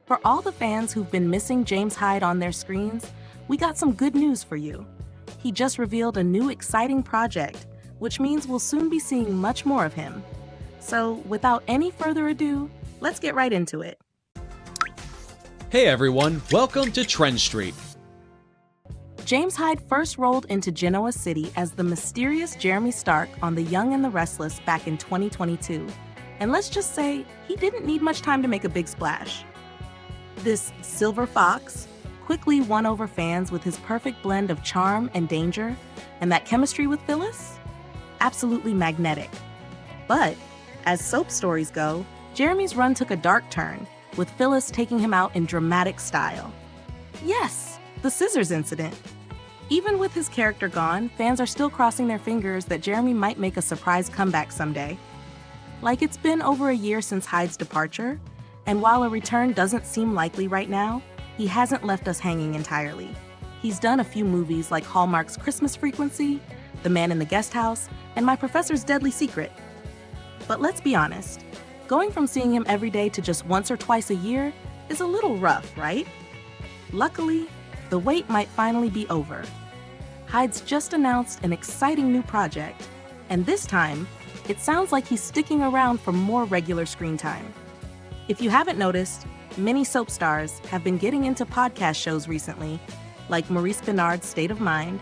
For all the fans who've been missing James Hyde on their screens, we got some good news for you. He just revealed a new exciting project, which means we'll soon be seeing much more of him. So, without any further ado, let's get right into it. Hey everyone, welcome to TrendStreet. James Hyde first rolled into Genoa City as the mysterious Jeremy Stark on The Young and the Restless back in 2022. And let's just say, he didn't need much time to make a big splash. This silver fox quickly won over fans with his perfect blend of charm and danger, and that chemistry with Phyllis? Absolutely magnetic. But, as soap stories go, Jeremy's run took a dark turn, with Phyllis taking him out in dramatic style. Yes, the scissors incident. Even with his character gone, fans are still crossing their fingers that Jeremy might make a surprise comeback someday. Like, it's been over a year since Hyde's departure, and while a return doesn't seem likely right now, he hasn't left us hanging entirely. He's done a few movies like Hallmark's Christmas Frequency, The Man in the Guest House, and My Professor's Deadly Secret. But let's be honest, going from seeing him every day to just once or twice a year is a little rough, right? Luckily, the wait might finally be over. Hyde's just announced an exciting new project, and this time, it sounds like he's sticking around for more regular screen time. If you haven't noticed, many soap stars have been getting into podcast shows recently, like Maurice Benard's State of Mind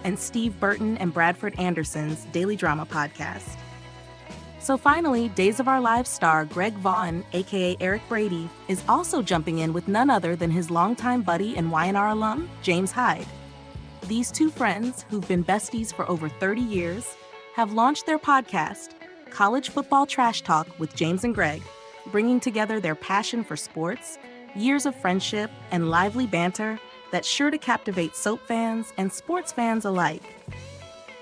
and Steve Burton and Bradford Anderson's Daily Drama podcast. So finally, Days of Our Lives star Greg Vaughn, aka Eric Brady, is also jumping in with none other than his longtime buddy and Y&R alum, James Hyde. These two friends, who've been besties for over 30 years, have launched their podcast, College Football Trash Talk with James and Greg, bringing together their passion for sports, years of friendship, and lively banter that's sure to captivate soap fans and sports fans alike.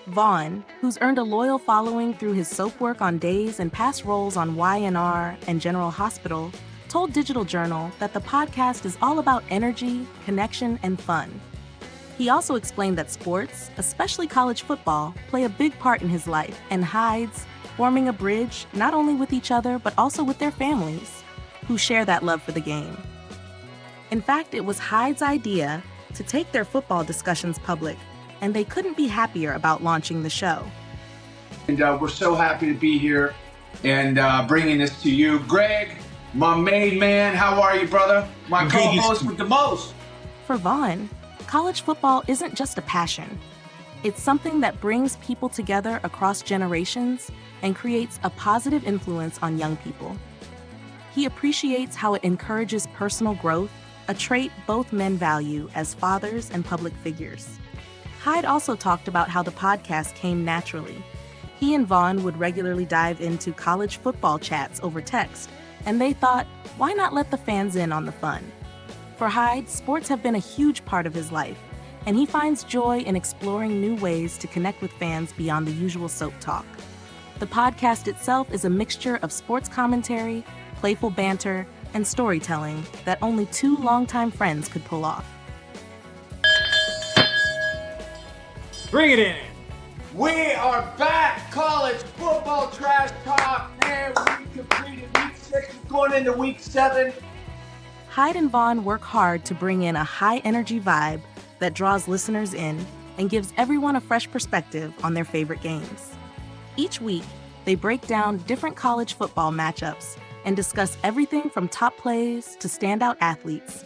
Vaughn, who's earned a loyal following through his soap work on Days and past roles on Y&R and General Hospital, told Digital Journal that the podcast is all about energy, connection, and fun. He also explained that sports, especially college football, play a big part in his life, and Hyde's forming a bridge not only with each other but also with their families, who share that love for the game. In fact, it was Hyde's idea to take their football discussions public, and they couldn't be happier about launching the show. And we're so happy to be here and bringing this to you. Greg, my main man, how are you, brother? My co-host with the most. For Vaughn, college football isn't just a passion. It's something that brings people together across generations and creates a positive influence on young people. He appreciates how it encourages personal growth, a trait both men value as fathers and public figures. Hyde also talked about how the podcast came naturally. He and Vaughn would regularly dive into college football chats over text, and they thought, why not let the fans in on the fun? For Hyde, sports have been a huge part of his life, and he finds joy in exploring new ways to connect with fans beyond the usual soap talk. The podcast itself is a mixture of sports commentary, playful banter, and storytelling that only two longtime friends could pull off. Bring it in! We are back, college football trash talk. Man, we completed week 6, going into week 7. Hyde and Vaughn work hard to bring in a high-energy vibe that draws listeners in and gives everyone a fresh perspective on their favorite games. Each week, they break down different college football matchups and discuss everything from top plays to standout athletes,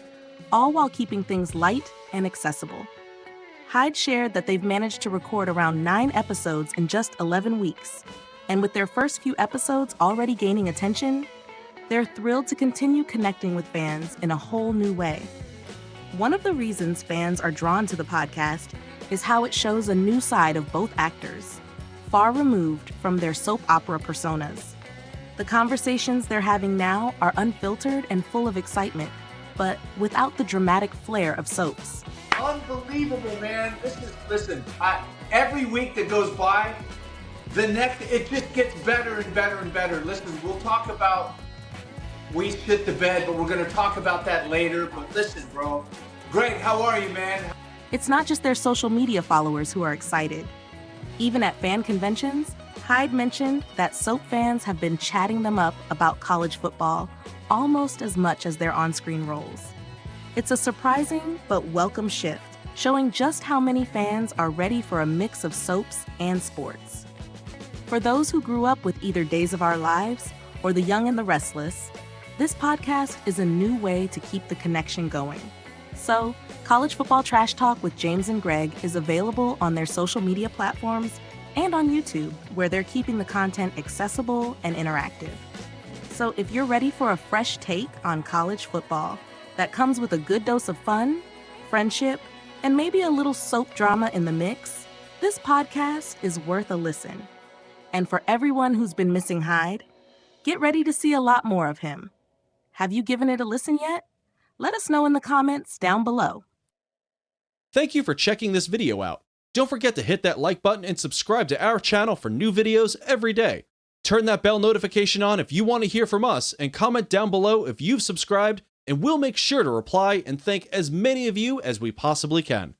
all while keeping things light and accessible. Hyde shared that they've managed to record around 9 episodes in just 11 weeks, and with their first few episodes already gaining attention, they're thrilled to continue connecting with fans in a whole new way. One of the reasons fans are drawn to the podcast is how it shows a new side of both actors, far removed from their soap opera personas. The conversations they're having now are unfiltered and full of excitement, but without the dramatic flair of soaps. Unbelievable, man. Listen, every week that goes by, it just gets better and better and better. Listen, we'll talk about We Shit the Bed, but we're going to talk about that later. But listen, bro. Greg, how are you, man? It's not just their social media followers who are excited. Even at fan conventions, Hyde mentioned that soap fans have been chatting them up about college football almost as much as their on-screen roles. It's a surprising but welcome shift, showing just how many fans are ready for a mix of soaps and sports. For those who grew up with either Days of Our Lives or The Young and the Restless, this podcast is a new way to keep the connection going. So, College Football Trash Talk with James and Greg is available on their social media platforms and on YouTube, where they're keeping the content accessible and interactive. So if you're ready for a fresh take on college football that comes with a good dose of fun, friendship, and maybe a little soap drama in the mix, this podcast is worth a listen. And for everyone who's been missing Hyde, get ready to see a lot more of him. Have you given it a listen yet? Let us know in the comments down below. Thank you for checking this video out. Don't forget to hit that like button and subscribe to our channel for new videos every day. Turn that bell notification on if you want to hear from us, and comment down below if you've subscribed, and we'll make sure to reply and thank as many of you as we possibly can.